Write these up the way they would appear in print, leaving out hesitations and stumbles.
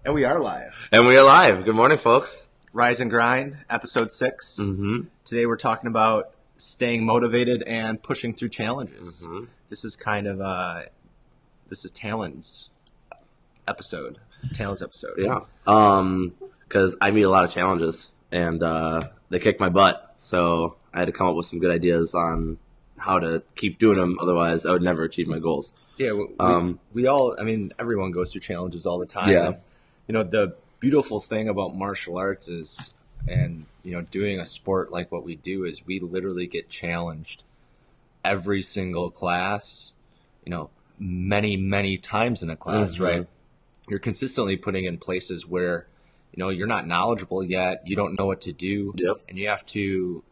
And we are live. And we are live. Good morning, folks. Rise and Grind, episode 6. Mm-hmm. Today we're talking about staying motivated and pushing through challenges. Mm-hmm. This is Talon's episode. Yeah. Because I meet a lot of challenges, and they kick my butt. So I had to come up with some good ideas on how to keep doing them. Otherwise, I would never achieve my goals. Yeah, we all, everyone goes through challenges all the time. Yeah. And, the beautiful thing about martial arts is, and, doing a sport like what we do is we literally get challenged every single class, many, many times in a class, Mm-hmm. right? You're consistently putting in places where, you're not knowledgeable yet. You don't know what to do. Yep. And you have to,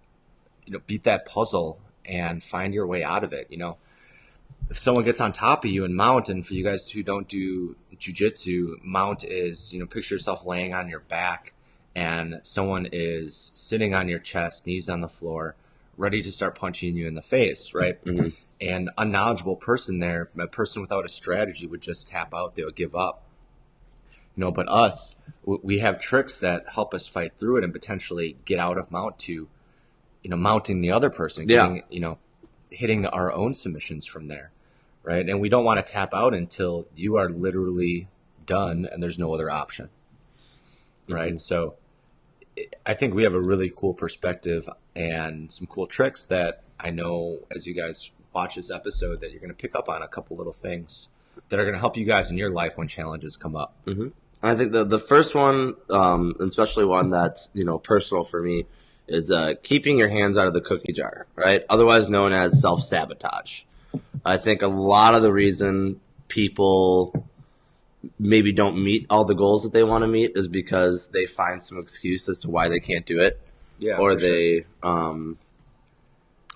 beat that puzzle and find your way out of it. If someone gets on top of you and mount, and for you guys who don't do jiu-jitsu, mount is, picture yourself laying on your back and someone is sitting on your chest, knees on the floor, ready to start punching you in the face, right? Mm-hmm. And unknowledgeable person there, a person without a strategy would just tap out, they would give up. But us, we have tricks that help us fight through it and potentially get out of mount to, mounting the other person, getting, hitting our own submissions from there, right? And we don't want to tap out until you are literally done and there's no other option, right? Mm-hmm. So I think we have a really cool perspective and some cool tricks that I know as you guys watch this episode that you're going to pick up on a couple little things that are going to help you guys in your life when challenges come up. Mm-hmm. I think the first one, especially one that's, personal for me, is keeping your hands out of the cookie jar, right? Otherwise known as self-sabotage. I think a lot of the reason people maybe don't meet all the goals that they want to meet is because they find some excuse as to why they can't do it. Yeah, or for sure.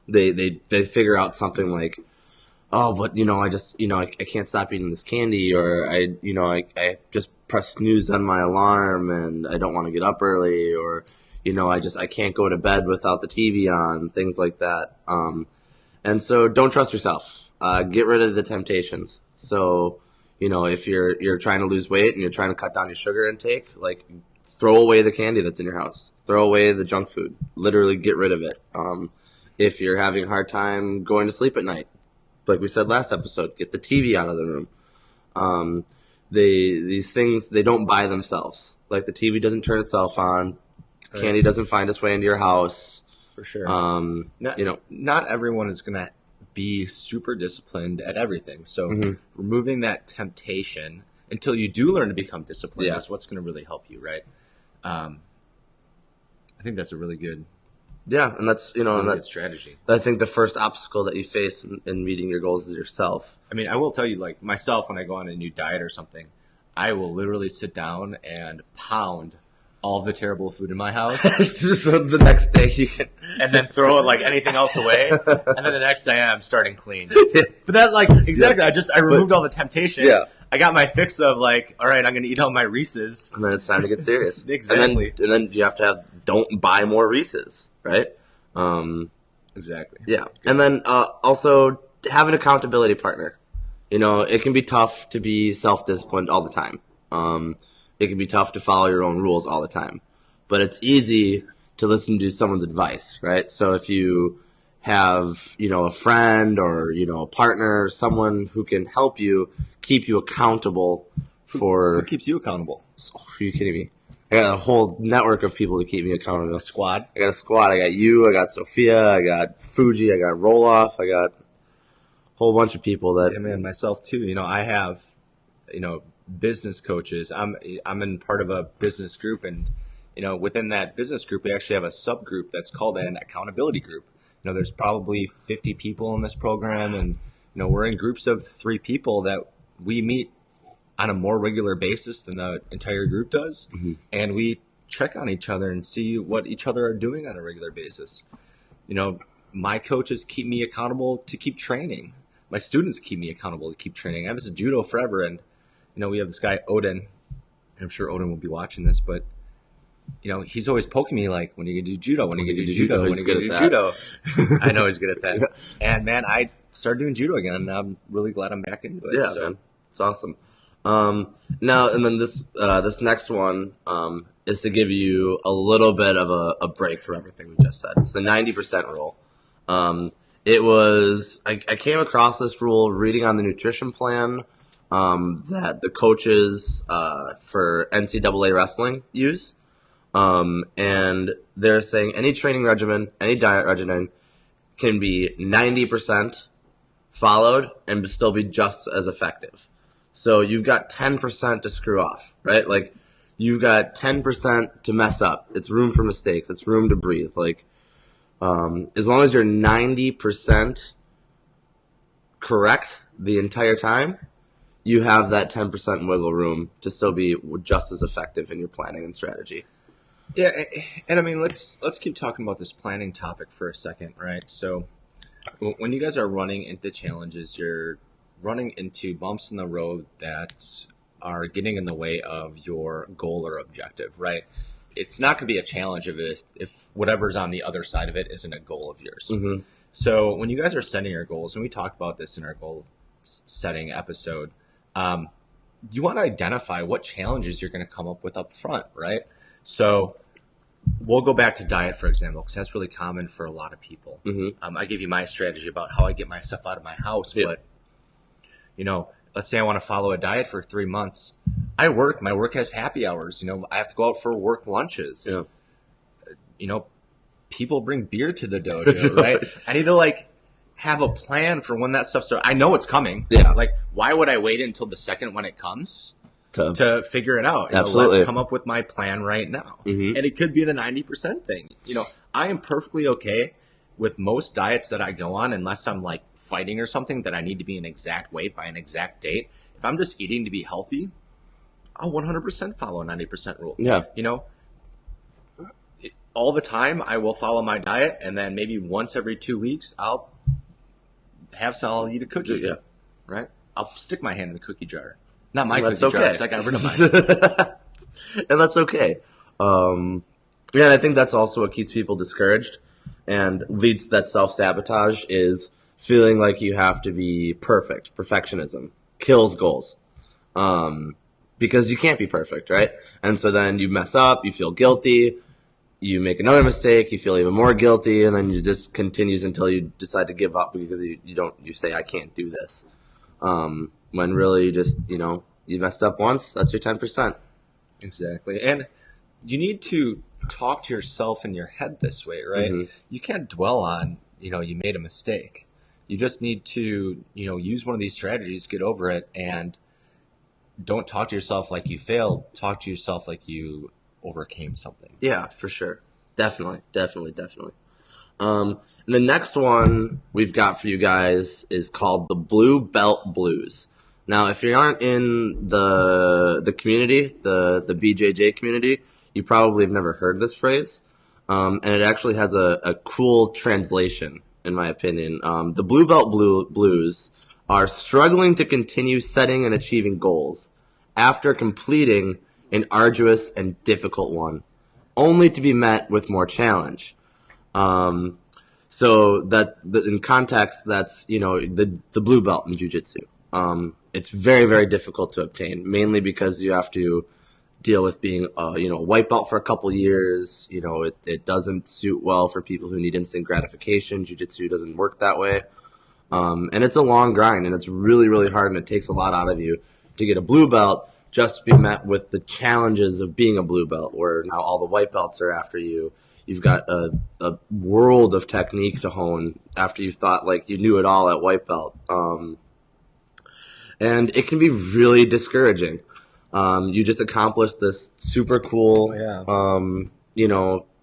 they figure out something like, oh, but I can't stop eating this candy, or I just press snooze on my alarm and I don't want to get up early, or I can't go to bed without the TV on, things like that. And so don't trust yourself. Get rid of the temptations. So, if you're trying to lose weight and you're trying to cut down your sugar intake, like throw away the candy that's in your house. Throw away the junk food. Literally get rid of it. If you're having a hard time going to sleep at night, like we said last episode, get the TV out of the room. These things, they don't buy themselves. Like the TV doesn't turn itself on. Right. Candy doesn't find its way into your house. For sure. Not everyone is going to be super disciplined at everything. So mm-hmm. removing that temptation until you do learn to become disciplined yeah. is what's going to really help you, right? I think that's a really good and that's good strategy. I think the first obstacle that you face in meeting your goals is yourself. I will tell you, like myself, when I go on a new diet or something, I will literally sit down and pound all the terrible food in my house. So the next day you can, and then throw it like anything else away, and then the next day I'm starting clean. But that's like exactly. Yeah. I removed all the temptation. Yeah. I got my fix of like, all right, I'm going to eat all my Reese's, and then it's time to get serious. Exactly. And then you have to don't buy more Reese's, right? Exactly. Yeah. Good. And then also have an accountability partner. It can be tough to be self-disciplined all the time. It can be tough to follow your own rules all the time, but it's easy to listen to someone's advice, right? So if you have, a friend or, a partner, someone who can help you, keep you accountable for... Who keeps you accountable? Are you kidding me? I got a whole network of people to keep me accountable. A squad? I got a squad. I got you. I got Sophia. I got Fuji. I got Roloff. I got a whole bunch of people that... Yeah, man, myself too. I have, business coaches. I'm in part of a business group, and within that business group we actually have a subgroup that's called an accountability group. There's probably 50 people in this program, and we're in groups of 3 people that we meet on a more regular basis than the entire group does. Mm-hmm. And we check on each other and see what each other are doing on a regular basis. My coaches keep me accountable to keep training. My students keep me accountable to keep training. I was in judo forever, and we have this guy, Odin. I'm sure Odin will be watching this, but, he's always poking me like, when are you going to do judo? When are you going to do judo? When are you going to do judo? I know he's good at that. Yeah. And, man, I started doing judo again, and I'm really glad I'm back into it. Yeah, so. Man. It's awesome. Now, and then this next one is to give you a little bit of a break from everything we just said. It's the 90% rule. It was I came across this rule reading on the nutrition plan that the coaches for NCAA wrestling use, and they're saying any training regimen, any diet regimen can be 90% followed and still be just as effective. So you've got 10% to screw off, right? Like you've got 10% to mess up. It's room for mistakes. It's room to breathe. Like as long as you're 90% correct the entire time, you have that 10% wiggle room to still be just as effective in your planning and strategy. Yeah, and I mean, let's keep talking about this planning topic for a second, right? So when you guys are running into challenges, you're running into bumps in the road that are getting in the way of your goal or objective, right? It's not going to be a challenge if whatever's on the other side of it isn't a goal of yours. Mm-hmm. So when you guys are setting your goals, and we talked about this in our goal setting episode, you want to identify what challenges you're going to come up with up front, right? So we'll go back to diet, for example, because that's really common for a lot of people. Mm-hmm. I give you my strategy about how I get my stuff out of my house, Yeah. but let's say I want to follow a diet for 3 months. I work. My work has happy hours. I have to go out for work lunches. Yeah. People bring beer to the dojo, right? I need to have a plan for when that stuff starts. I know it's coming. Yeah. Like, why would I wait until the second when it comes to figure it out? Absolutely. Let's come up with my plan right now. Mm-hmm. And it could be the 90% thing. I am perfectly okay with most diets that I go on, unless I'm like fighting or something that I need to be an exact weight by an exact date. If I'm just eating to be healthy, I'll 100% follow a 90% rule. Yeah. All the time I will follow my diet, and then maybe once every 2 weeks I'll eat a cookie. Yeah. Right? I'll stick my hand in the cookie jar. Not my That's cookie jar, okay. because I got rid of mine. And that's okay. Yeah, and I think that's also what keeps people discouraged and leads to that self-sabotage is feeling like you have to be perfect. Perfectionism kills goals. Because you can't be perfect, right? And so then you mess up, you feel guilty, you make another mistake, you feel even more guilty, and then it just continues until you decide to give up because you say, I can't do this. When really you just, you messed up once, that's your 10%. Exactly. And you need to talk to yourself in your head this way, right? Mm-hmm. You can't dwell on, you made a mistake. You just need to, use one of these strategies, get over it, and don't talk to yourself like you failed. Talk to yourself like you overcame something. Yeah, for sure. Definitely. And the next one we've got for you guys is called the Blue Belt Blues. Now, if you aren't in the community, the BJJ community, you probably have never heard this phrase. And it actually has a cool translation, in my opinion. The Blue Belt Blues are struggling to continue setting and achieving goals after completing an arduous and difficult one, only to be met with more challenge. So that in context, that's the blue belt in jiu-jitsu. It's very, very difficult to obtain, mainly because you have to deal with being a white belt for a couple years. It doesn't suit well for people who need instant gratification. Jiu-jitsu doesn't work that way. And it's a long grind, and it's really, really hard, and it takes a lot out of you to get a blue belt just to be met with the challenges of being a blue belt, where now all the white belts are after you. You've got a world of technique to hone after you thought like you knew it all at white belt. And it can be really discouraging. You just accomplished this super cool,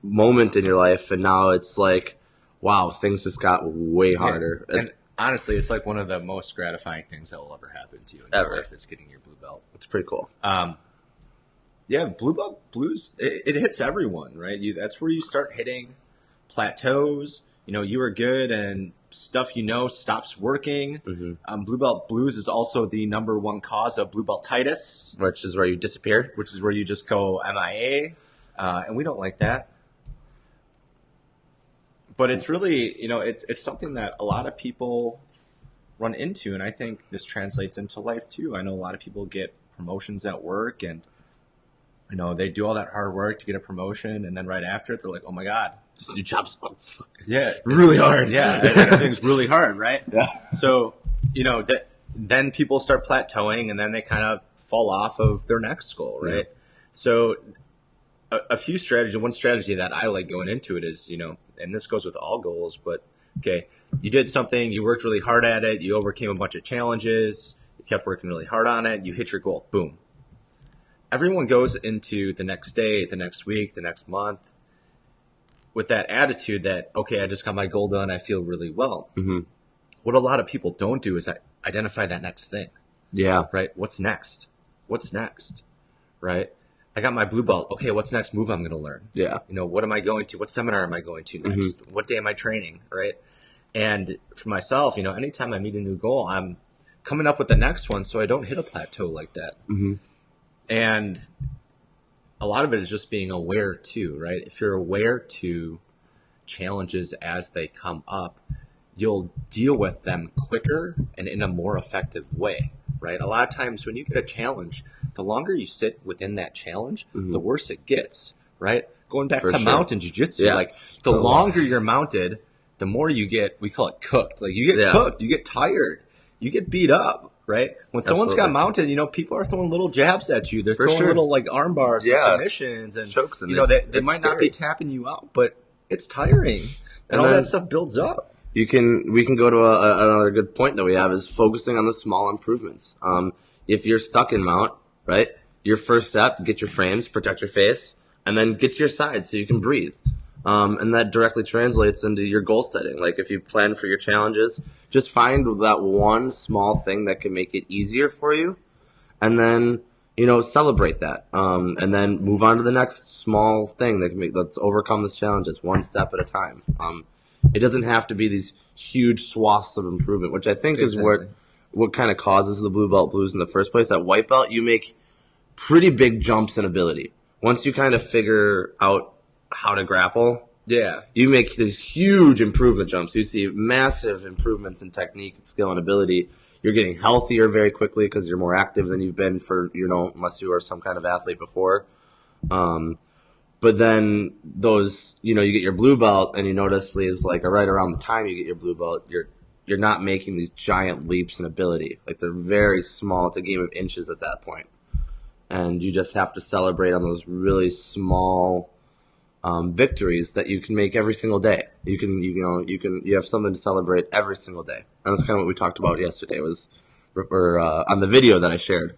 moment in your life, and now it's like, wow, things just got way harder. Yeah. And honestly, it's like one of the most gratifying things that will ever happen to you in your life is getting your blue belt. It's pretty cool. Yeah, blue belt blues, it hits everyone, right? That's where you start hitting plateaus. You are good and stuff stops working. Mm-hmm. Blue belt blues is also the number one cause of blue beltitis, which is where you disappear, which is where you just go MIA, and we don't like that. But it's really, it's something that a lot of people run into, and I think this translates into life too. I know a lot of people get promotions at work, and they do all that hard work to get a promotion, and then right after it, they're like, "Oh my god, This new job's yeah, really hard." yeah, everything's really hard, right?" Yeah. So then people start plateauing, and then they kind of fall off of their next goal, right? Yeah. So one strategy that I like going into it is, and this goes with all goals, but okay, you did something, you worked really hard at it, you overcame a bunch of challenges, you kept working really hard on it, you hit your goal, boom. Everyone goes into the next day, the next week, the next month with that attitude that, okay, I just got my goal done, I feel really well. Mm-hmm. What a lot of people don't do is identify that next thing. Yeah. Right? What's next? Right? I got my blue belt. Okay, what's next move I'm going to learn? Yeah. What am I going to? What seminar am I going to next? Mm-hmm. What day am I training? Right? And for myself, anytime I meet a new goal, I'm coming up with the next one so I don't hit a plateau like that. Mm-hmm. And a lot of it is just being aware too, right? If you're aware to challenges as they come up, you'll deal with them quicker and in a more effective way, right? A lot of times when you get a challenge, the longer you sit within that challenge, the worse it gets, right? Going back to mountain jiu-jitsu, like the longer you're mounted, the more you get, we call it cooked. Like you get cooked, you get tired, you get beat up, right? When someone's got mounted, people are throwing little jabs at you. They're throwing little like arm bars and submissions and chokes, and they might not be tapping you out, but it's tiring. And all that stuff builds up. We can go to another good point that we have is focusing on the small improvements. If you're stuck in mount, right, your first step, get your frames, protect your face, and then get to your side so you can breathe. And that directly translates into your goal setting. Like if you plan for your challenges, just find that one small thing that can make it easier for you, and then celebrate that, and then move on to the next small thing that can let's overcome this challenges one step at a time. It doesn't have to be these huge swaths of improvement, which I think is what kind of causes the blue belt blues in the first place. At white belt, you make pretty big jumps in ability. Once you kind of figure out how to grapple, you make these huge improvement jumps. You see massive improvements in technique and skill and ability. You're getting healthier very quickly because you're more active than you've been for, unless you were some kind of athlete before. But then those, you get your blue belt and you notice is like right around the time you get your blue belt, you're not making these giant leaps in ability. Like they're very small. It's a game of inches at that point. And you just have to celebrate on those really small victories that you can make every single day. You have something to celebrate every single day. And that's kind of what we talked about yesterday on the video that I shared,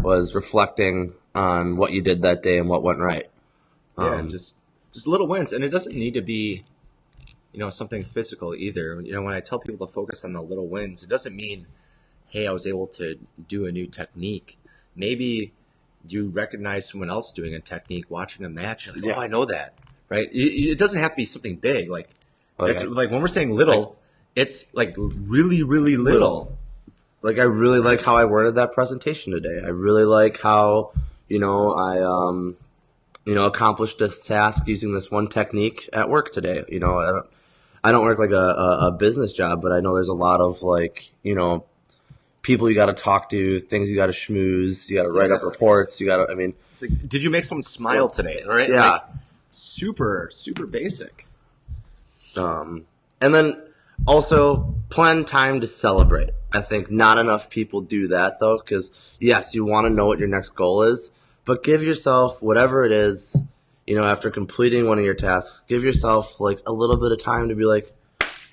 was reflecting on what you did that day and what went right. Just little wins. And it doesn't need to be, something physical either. When I tell people to focus on the little wins, it doesn't mean, hey, I was able to do a new technique. Maybe you recognize someone else doing a technique, watching a match, you're like, oh, I know that, right? It doesn't have to be something big. Like when we're saying little, it's like really, really little. Like I really like how I worded that presentation today. I really like how, I accomplished this task using this one technique at work today. I don't work like a business job, but I know there's a lot of people you got to talk to, things you got to schmooze, you got to write up reports, it's like, did you make someone smile today? Right? Yeah. Like, super, super basic. And then also plan time to celebrate. I think not enough people do that though, because yes, you want to know what your next goal is, but give yourself whatever it is, after completing one of your tasks, give yourself like a little bit of time to be like,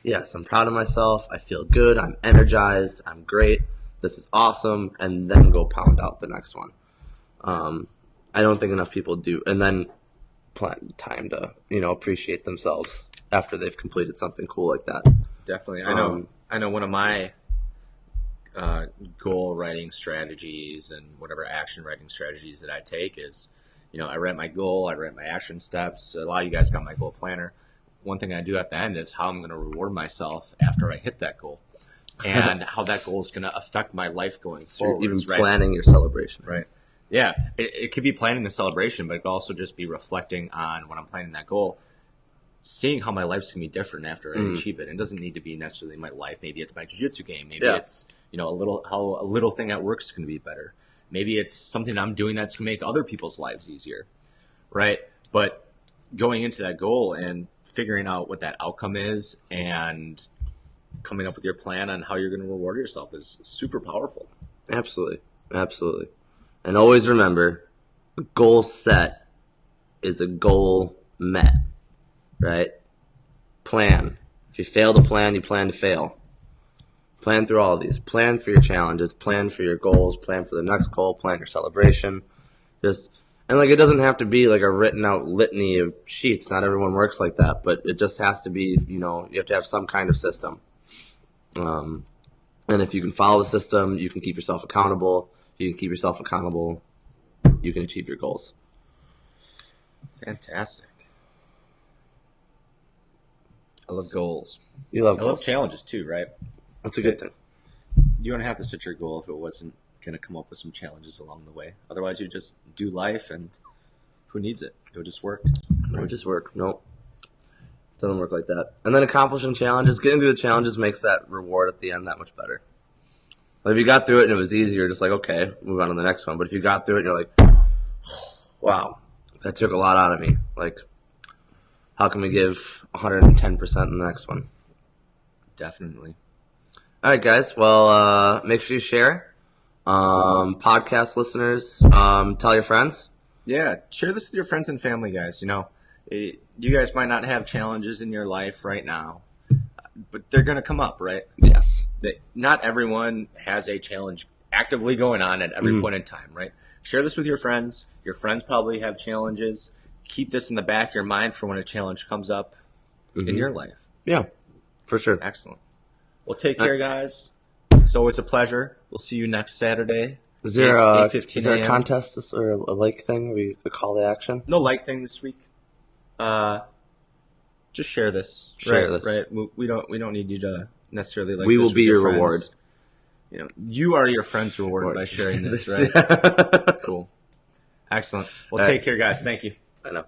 yes, I'm proud of myself. I feel good. I'm energized. I'm great. This is awesome. And then go pound out the next one. I don't think enough people do. And then plan time to, appreciate themselves after they've completed something cool like that. Definitely. I know one of my goal writing strategies and whatever action writing strategies that I take is, I write my goal, I write my action steps. A lot of you guys got my goal planner. One thing I do at the end is how I'm going to reward myself after I hit that goal and how that goal is going to affect my life going forward. Even planning your celebration. Right. Yeah. It could be planning the celebration, but it could also just be reflecting on when I'm planning that goal, seeing how my life's going to be different after I achieve it. It doesn't need to be necessarily my life. Maybe it's my jiu-jitsu game. Maybe it's, how a little thing at work is going to be better. Maybe it's something I'm doing that's going to make other people's lives easier, right? But going into that goal and figuring out what that outcome is and coming up with your plan on how you're going to reward yourself is super powerful. Absolutely. Absolutely. And always remember, a goal set is a goal met, right? Plan. If you fail to plan, you plan to fail. Plan through all of these. Plan for your challenges. Plan for your goals. Plan for the next goal. Plan your celebration. And like, it doesn't have to be like a written out litany of sheets. Not everyone works like that, but it just has to be, you have to have some kind of system. And if you can follow the system, you can keep yourself accountable. If you can keep yourself accountable, you can achieve your goals. Fantastic. I love goals. You love I goals. love challenges too, right? That's a good thing. You wouldn't have to set your goal if it wasn't going to come up with some challenges along the way. Otherwise, you just do life, and who needs it? It would just work. It would just work. Nope. Doesn't work like that. And then accomplishing challenges, getting through the challenges makes that reward at the end that much better. Like if you got through it and it was easy, you're just like, okay, move on to the next one. But if you got through it and you're like, wow, that took a lot out of me. Like, how can we give 110% in the next one? Definitely. All right, guys. Well, make sure you share. Podcast listeners, tell your friends. Yeah, share this with your friends and family, guys. You guys might not have challenges in your life right now, but they're going to come up, right? Yes. Not everyone has a challenge actively going on at every point in time, right? Share this with your friends. Your friends probably have challenges. Keep this in the back of your mind for when a challenge comes up in your life. Yeah, for sure. Excellent. Well, take care, guys. It's always a pleasure. We'll see you next Saturday. Is there a 8:15 a.m. contest or a like thing? We could call to action? No like thing this week. Just share this. Share this. Right. We don't need you to necessarily like. We this will be with your friends. reward. You are your friend's reward by sharing this, right? Cool. Excellent. Well, take care, guys. Thank you. I know.